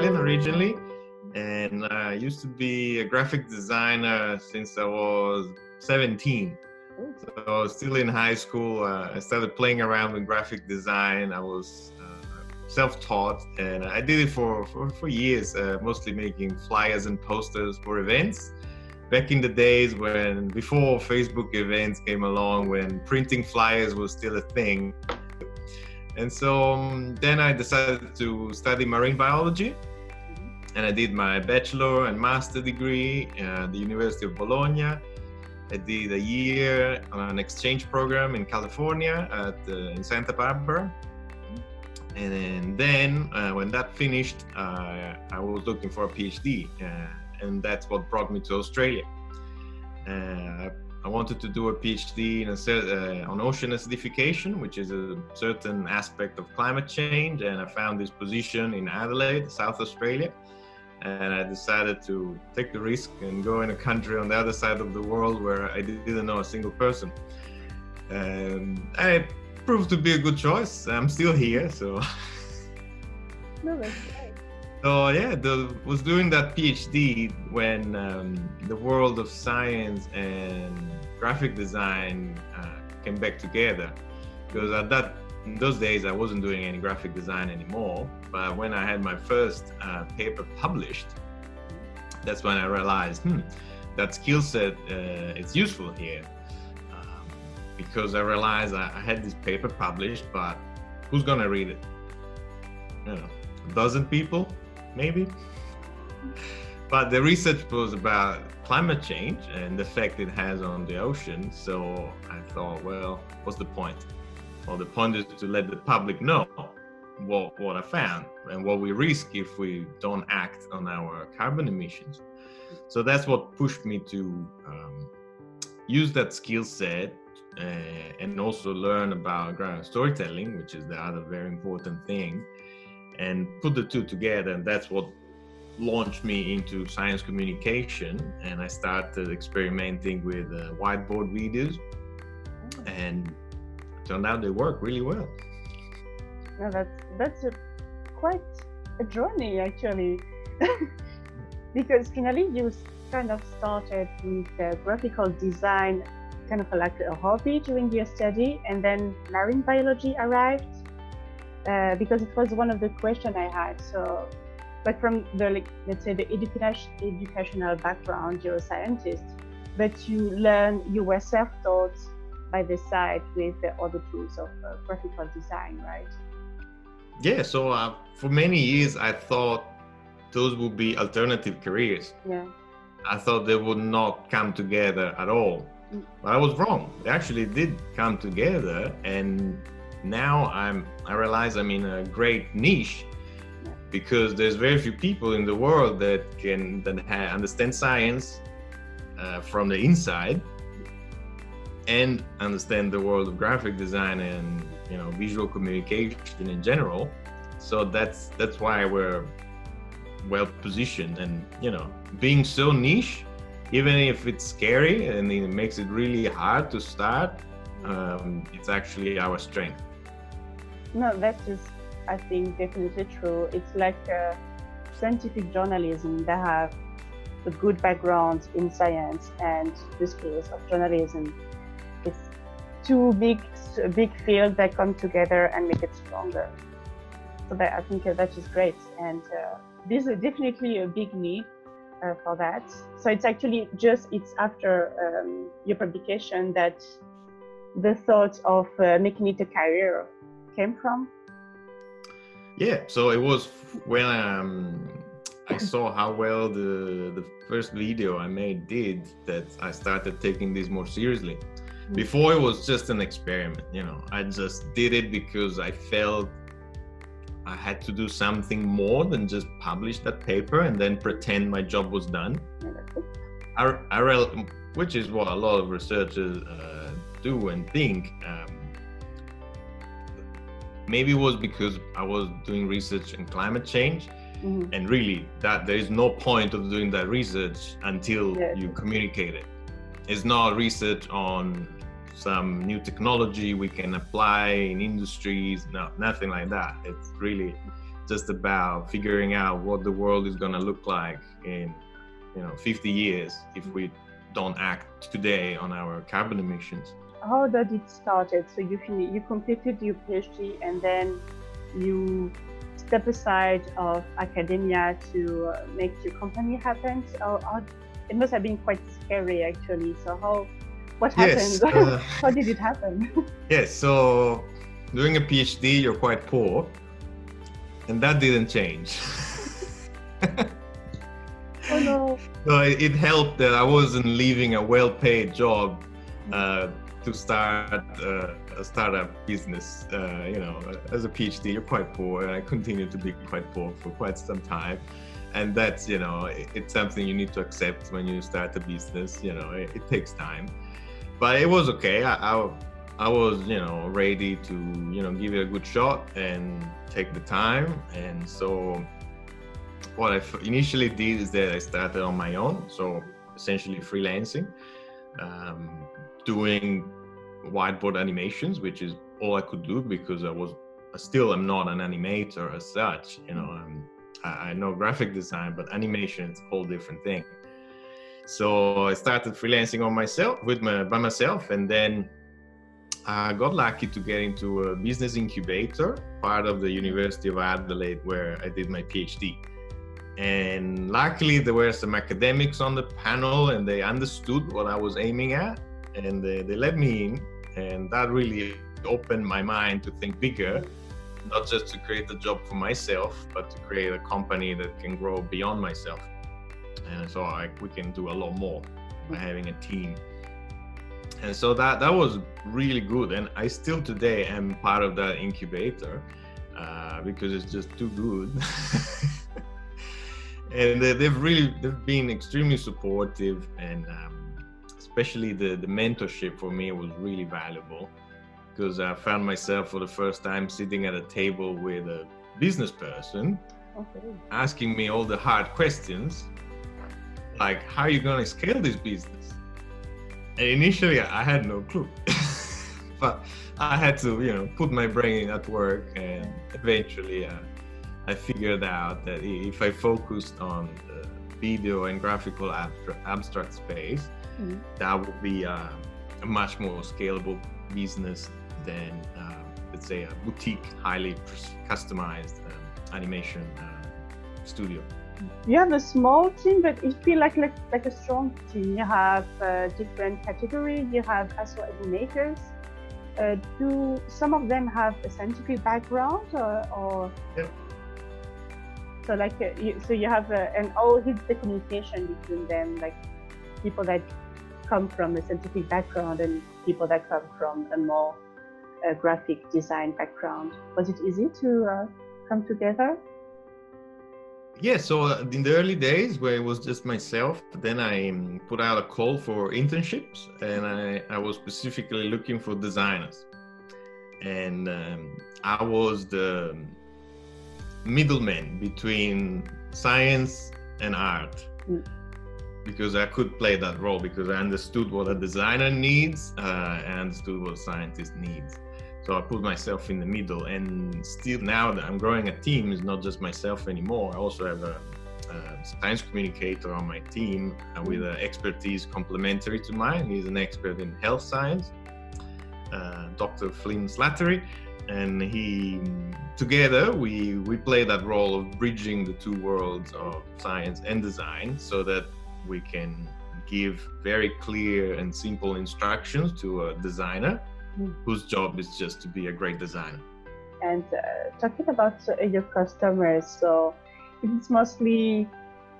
Italian originally, and I used to be a graphic designer since I was 17. So I was still in high school. I started playing around with graphic design. I was self-taught, and I did it for years, mostly making flyers and posters for events. Back in the days when, before Facebook events came along, when printing flyers was still a thing. And so then I decided to study marine biology, and I did my bachelor and master degree at the University of Bologna. I did a year on an exchange program in California in Santa Barbara. And then when that finished, I was looking for a PhD, and that's what brought me to Australia. I wanted to do a PhD on ocean acidification, which is a certain aspect of climate change, and I found this position in Adelaide, South Australia. And I decided to take the risk and go in a country on the other side of the world where I didn't know a single person. And it proved to be a good choice. I'm still here, so. No, that's great. So yeah, was doing that PhD when the world of science and graphic design came back together. Because in those days, I wasn't doing any graphic design anymore. But when I had my first paper published, that's when I realized, that skill set, it's useful here. Because I realized I had this paper published, but who's gonna read it? You know, a dozen people, maybe? But the research was about climate change and the effect it has on the ocean. So I thought, well, what's the point? Well, the point is to let the public know what I found and what we risk if we don't act on our carbon emissions. So that's what pushed me to use that skill set and also learn about storytelling, which is the other very important thing, and put the two together. And that's what launched me into science communication. And I started experimenting with whiteboard videos, and it turned out they work really well. Now that's quite a journey, actually. Because finally you kind of started with graphical design, kind of like a hobby during your study, and then marine biology arrived, because it was one of the questions I had. So, but from the, let's say, the educational background, you're a scientist, but you were self-taught by the side with the other tools of graphical design, right? Yeah, so for many years I thought those would be alternative careers. Yeah. I thought they would not come together at all. But I was wrong. They actually did come together, and now I realize I'm in a great niche, because there's very few people in the world that understand science from the inside and understand the world of graphic design and visual communication in general. So that's why we're well positioned, and being so niche, even if it's scary and it makes it really hard to start, it's actually our strength. No, that is, I think, definitely true. It's like scientific journalism that have a good background in science and the skills of journalism. It's two big fields that come together and make it stronger. So I think that is great, and this is definitely a big need for that. So it's actually it's after your publication that the thought of making it a career came from? Yeah, so it was when I saw how well the first video I made did, that I started taking this more seriously. Before, it was just an experiment, I just did it because I felt I had to do something more than just publish that paper and then pretend my job was done. Which is what a lot of researchers do and think. Maybe it was because I was doing research in climate change, and really that there is no point of doing that research until you communicate it. It's not research on some new technology we can apply in industries, no, nothing like that. It's really just about figuring out what the world is going to look like in 50 years if we don't act today on our carbon emissions. How did it started? So you completed your PhD and then you step aside of academia to make your company happen. So it must have been quite scary actually. So what happened? Yes, how did it happen? Yes, so doing a PhD, you're quite poor, and that didn't change. Oh no. So it helped that I wasn't leaving a well-paid job to start a startup business. As a PhD, you're quite poor, and I continue to be quite poor for quite some time. And that's, it's something you need to accept when you start a business. It takes time, but it was okay. I was, ready to, give it a good shot and take the time. And so what I initially did is that I started on my own. So essentially freelancing, doing whiteboard animations, which is all I could do because I still am not an animator as such. I know graphic design, but animation is a whole different thing. So I started freelancing by myself, and then I got lucky to get into a business incubator, part of the University of Adelaide, where I did my PhD. And luckily there were some academics on the panel, and they understood what I was aiming at, and they let me in, and that really opened my mind to think bigger, not just to create a job for myself, but to create a company that can grow beyond myself. And so we can do a lot more by having a team. And so that was really good, and I still today am part of that incubator because it's just too good. And they've been extremely supportive, and especially the mentorship for me was really valuable, because I found myself for the first time sitting at a table with a business person, asking me all the hard questions, like, how are you going to scale this business? And initially I had no clue, but I had to, put my brain at work, and eventually I figured out that if I focused on the video and graphical abstract space, that would be a much more scalable business than, let's say, a boutique, highly customized animation studio. You have a small team, but it feels like a strong team. You have different categories. You have also animators. Do some of them have a scientific background, or? Yeah. So you have and how is the communication between them, like people that come from a scientific background and people that come from a more graphic design background? Was it easy to come together? Yeah, so in the early days where it was just myself, then I put out a call for internships, and I was specifically looking for designers. And I was the middleman between science and art, because I could play that role, because I understood what a designer needs, and understood what a scientist needs. So I put myself in the middle, and still now that I'm growing a team, it's not just myself anymore. I also have a science communicator on my team with an expertise complementary to mine. He's an expert in health science, Dr. Flynn Slattery, and together we play that role of bridging the two worlds of science and design, so that we can give very clear and simple instructions to a designer whose job is just to be a great designer. And talking about your customers, so it's mostly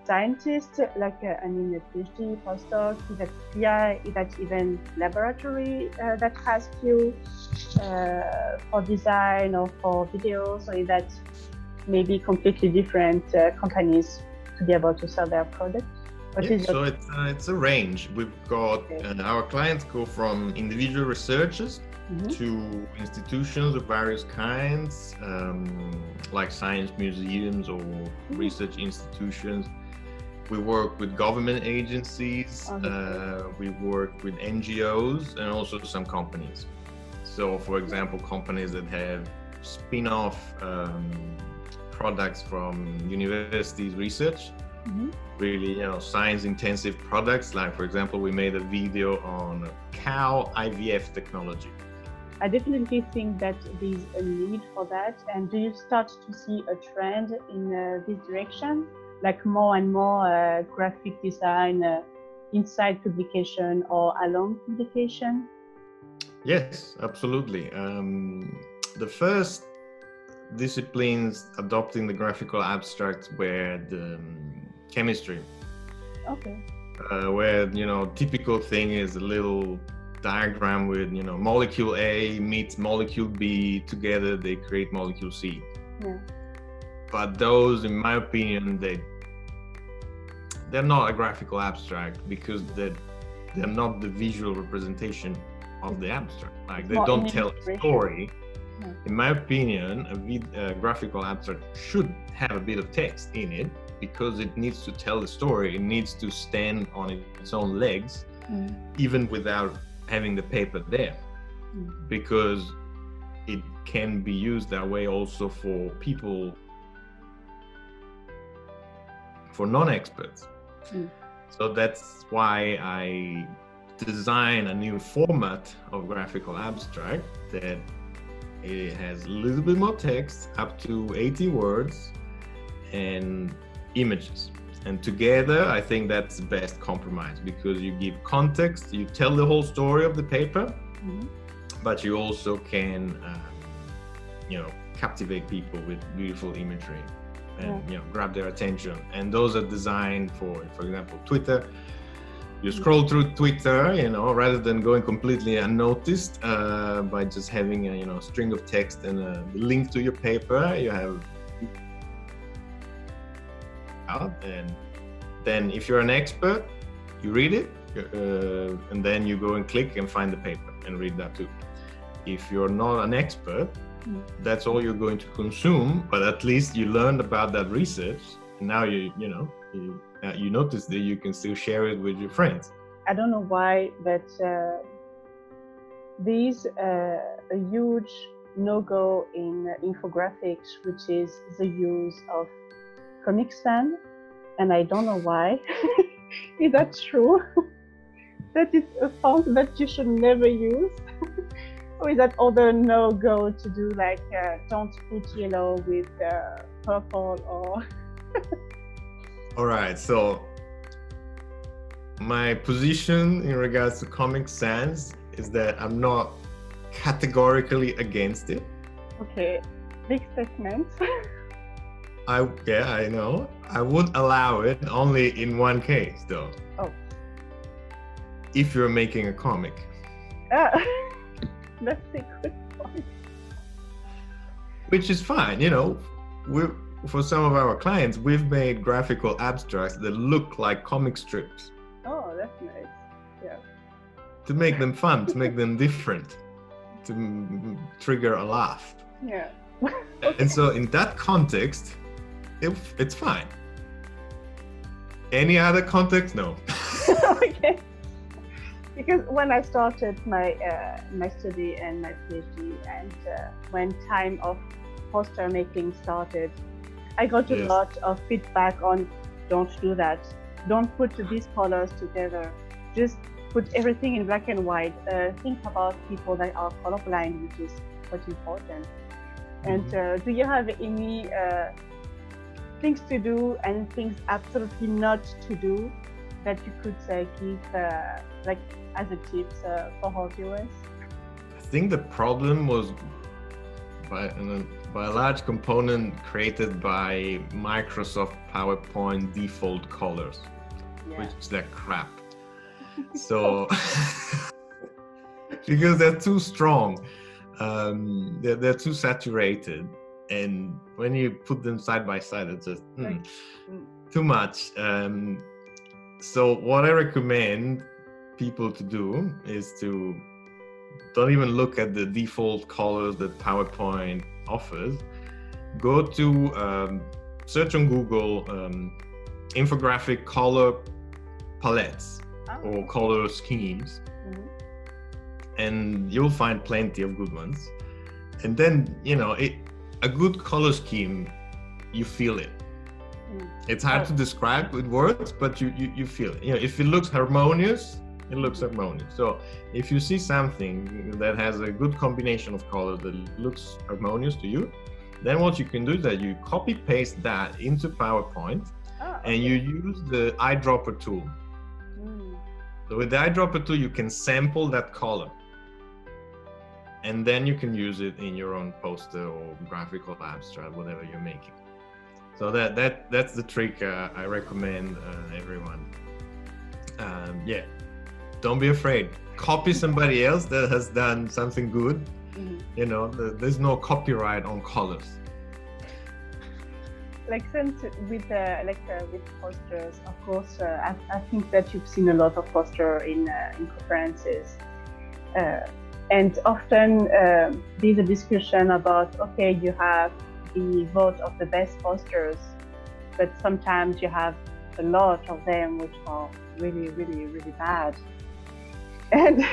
scientists, like a PhD, postdoc, is that PI, is that even laboratory that has you for design or for videos, or is that maybe completely different companies to be able to sell their products? So it's a range. We've got our clients go from individual researchers to institutions of various kinds, like science museums or research institutions. We work with government agencies, we work with NGOs, and also some companies. So for example, companies that have spin-off products from universities research, really, you know, science intensive products. Like, for example, we made a video on cow IVF technology. I definitely think that there's a need for that. And do you start to see a trend in this direction? Like more and more graphic design inside publication or along publication? Yes, absolutely. The first disciplines adopting the graphical abstract were the chemistry. Okay. Where, you know, typical thing is a little diagram with, you know, molecule A meets molecule B together, they create molecule C. Yeah. But those, in my opinion, they're not a graphical abstract because they're not the visual representation of the abstract. Like, they don't tell a story. Yeah. In my opinion, a graphical abstract should have a bit of text in it because it needs to tell the story. It needs to stand on its own legs, even without having the paper there, because it can be used that way also for people, for non-experts. So that's why I design a new format of graphical abstract that it has a little bit more text, up to 80 words, and images. And together, I think that's the best compromise, because you give context, you tell the whole story of the paper, but you also can, you know, captivate people with beautiful imagery and, you know, grab their attention. And those are designed for example, Twitter. You scroll through Twitter, you know, rather than going completely unnoticed by just having a, you know, string of text and a link to your paper. You have out, and then if you're an expert, you read it, and then you go and click and find the paper and read that too. If you're not an expert, that's all you're going to consume, but at least you learned about that research, and now you notice that you can still share it with your friends. I don't know why, but there's a huge no-go in infographics, which is the use of Comic Sans, and I don't know why. Is that true? That is a font that you should never use? Or is that other no-go to do, like don't put yellow with purple or... All right, so my position in regards to Comic Sans is that I'm not categorically against it. Okay, big statement. I know. I would allow it only in one case, though. Oh. If you're making a comic. That's a good point. Which is fine, you know. For some of our clients, we've made graphical abstracts that look like comic strips. Oh, that's nice. Yeah. To make them fun, to make them different, to trigger a laugh. Yeah. And so in that context, it's fine. Any other context? No. Okay. Because when I started my study and my PhD, and when time of poster making started, I got a lot of feedback on don't do that. Don't put these colors together. Just put everything in black and white. Think about people that are colorblind, which is quite important. And do you have any things to do and things absolutely not to do that you could give like as a tips for our viewers? I think the problem was by a large component created by Microsoft PowerPoint default colors, which is that crap. So because they're too strong, they're too saturated, and when you put them side by side, it's just too much. So what I recommend people to do is to don't even look at the default colors that PowerPoint offers. Go to search on Google infographic color palettes or color schemes, and you'll find plenty of good ones. And then, you know, a good color scheme you feel it. It's hard to describe with words, but you feel it. If it looks harmonious, it looks harmonious. So if you see something that has a good combination of colors that looks harmonious to you, then what you can do is that you copy paste that into PowerPoint, and you use the eyedropper tool. So with the eyedropper tool, you can sample that color, and then you can use it in your own poster or graphical abstract, whatever you're making. So that's the trick I recommend everyone. Yeah, don't be afraid. Copy somebody else that has done something good. There's no copyright on colors. Like since with posters, of course, I think that you've seen a lot of posters in conferences, and often there's a discussion about, okay, you have the vote of the best posters, but sometimes you have a lot of them which are really, really, really bad. And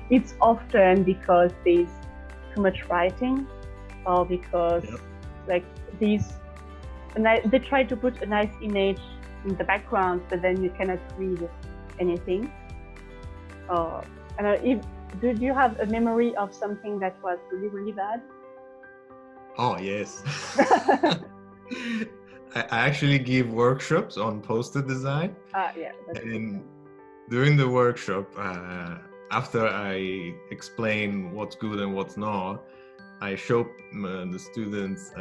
it's often because there's too much writing, or because they try to put a nice image in the background, but then you cannot read anything. Do you have a memory of something that was really, really bad? Oh, yes. I actually give workshops on poster design. And during the workshop, after I explain what's good and what's not, I show the students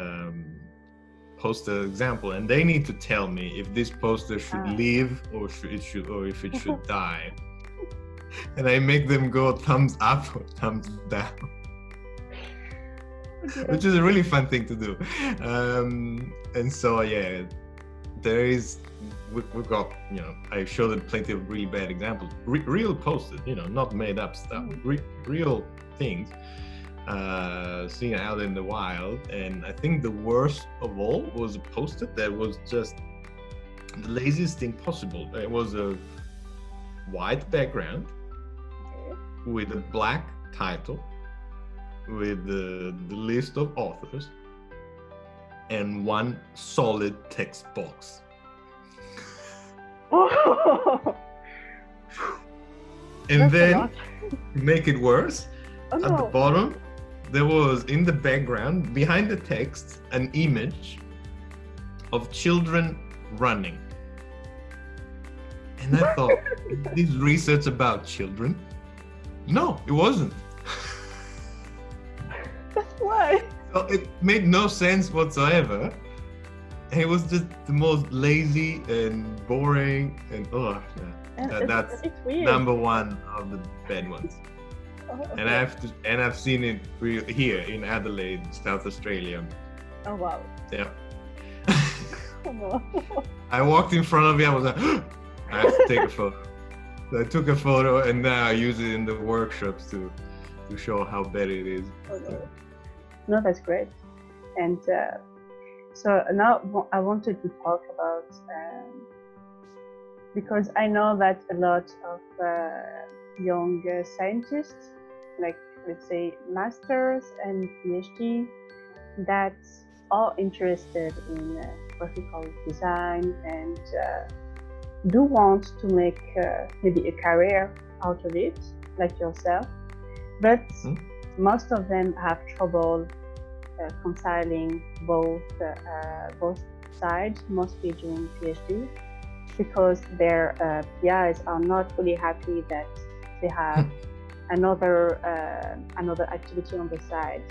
poster example, and they need to tell me if this poster should live or if it should die. And I make them go thumbs up or thumbs down. Which is a really fun thing to do. And so, we've got, I showed plenty of really bad examples, real posters, not made up stuff, real things seen out in the wild. And I think the worst of all was a poster that was just the laziest thing possible. It was a white background with a black title, with the list of authors, and one solid text box. And then, to make it worse, at the bottom, there was, in the background, behind the text, an image of children running. And I thought, is this research about children? No, it wasn't. That's why. So it made no sense whatsoever. And it was just the most lazy and boring, and that's number one of the bad ones. And I've seen it here in Adelaide, South Australia. Oh wow. Yeah. Oh, no. I walked in front of it, I was like, I have to take a photo. So I took a photo, and now I use it in the workshops to show how bad it is. Oh, no, that's great. And so now I wanted to talk about, because I know that a lot of young scientists, like let's say masters and PhD, that are interested in graphical design and do want to make maybe a career out of it, like yourself, but most of them have trouble reconciling both sides, mostly during PhD, because their PIs are not really happy that they have another activity on the side.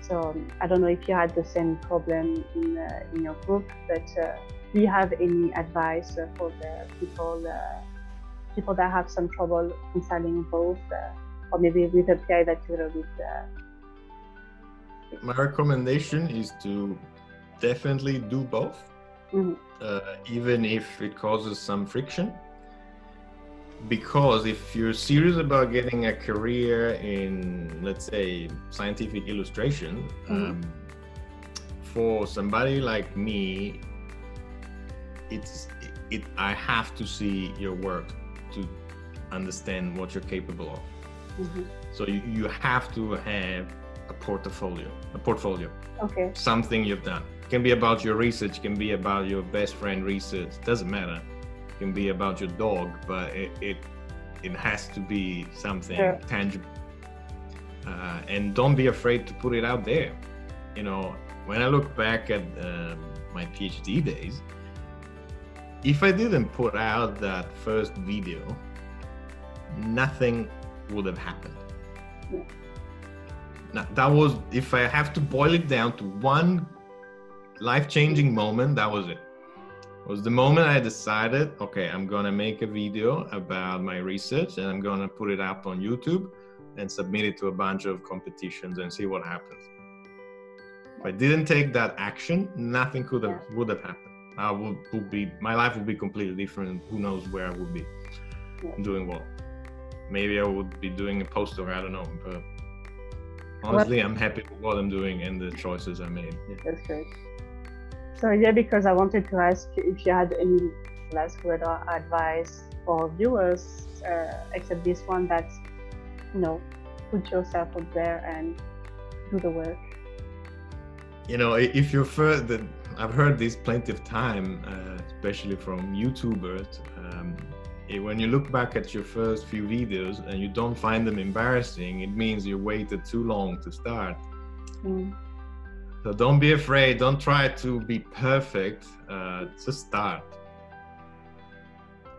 So I don't know if you had the same problem in your group, but do you have any advice for the people that have some trouble reconciling both, or maybe with a PI that you're with? My recommendation is to definitely do both, even if it causes some friction. Because if you're serious about getting a career in, let's say, scientific illustration, for somebody like me, I have to see your work to understand what you're capable of. So you have to have a portfolio. Okay. Something you've done. It can be about your research, it can be about your best friend research, it doesn't matter. It can be about your dog, but it has to be something tangible. And don't be afraid to put it out there. You know, when I look back at my PhD days, if I didn't put out that first video, nothing would have happened. Now, that was, if I have to boil it down to one life-changing moment, that was it. It was the moment I decided, okay, I'm gonna make a video about my research and I'm gonna put it up on YouTube and submit it to a bunch of competitions and see what happens. If I didn't take that action, nothing would have happened. My life would be completely different. Who knows where I would be doing what? Maybe I would be doing a postdoc, I don't know. But honestly, I'm happy with what I'm doing and the choices I made. Yeah. That's great. So yeah, because I wanted to ask if you had any last word or advice for viewers, except this one, that's, you know, put yourself up there and do the work. You know, if you're I've heard this plenty of time, especially from YouTubers. When you look back at your first few videos and you don't find them embarrassing, it means you waited too long to start. So don't be afraid. Don't try to be perfect. Just start.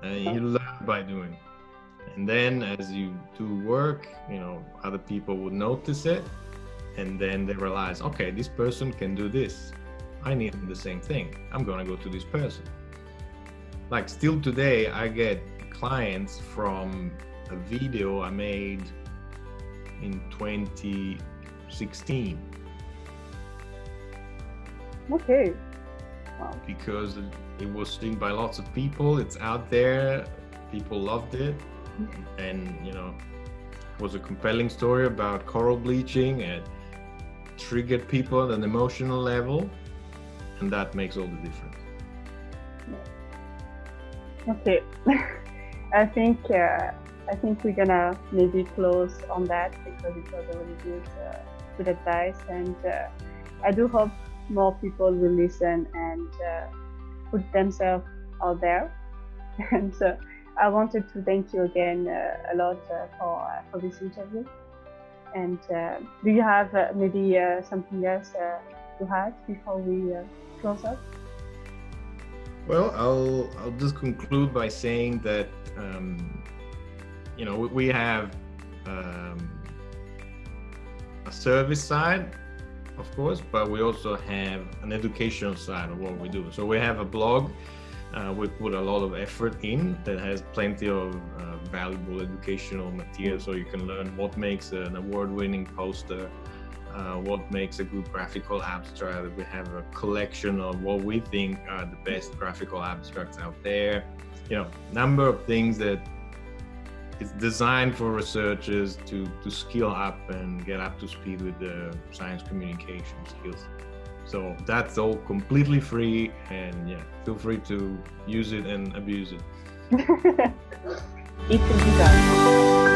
You learn by doing. And then as you do work, you know, other people would notice it. And then they realize, okay, this person can do this. I need the same thing. I'm gonna go to this person. Like still today, I get clients from a video I made in 2016. Okay. Wow. Because it was seen by lots of people. It's out there. People loved it. And, you know, it was a compelling story about coral bleaching and triggered people at an emotional level, and that makes all the difference. Okay. I think we're gonna maybe close on that because it was a really good advice, and I do hope more people will listen and put themselves out there. And I wanted to thank you again a lot for this interview. And do you have maybe something else to add before we close up? Well, I'll just conclude by saying that you know, we have a service side, of course, but we also have an educational side of what we do. So we have a blog. We put a lot of effort in that has plenty of valuable educational material, so you can learn what makes an award-winning poster, what makes a good graphical abstract. We have a collection of what we think are the best graphical abstracts out there. You know, number of things that it's designed for researchers to skill up and get up to speed with the science communication skills. So that's all completely free, and yeah, feel free to use it and abuse it. It will be done.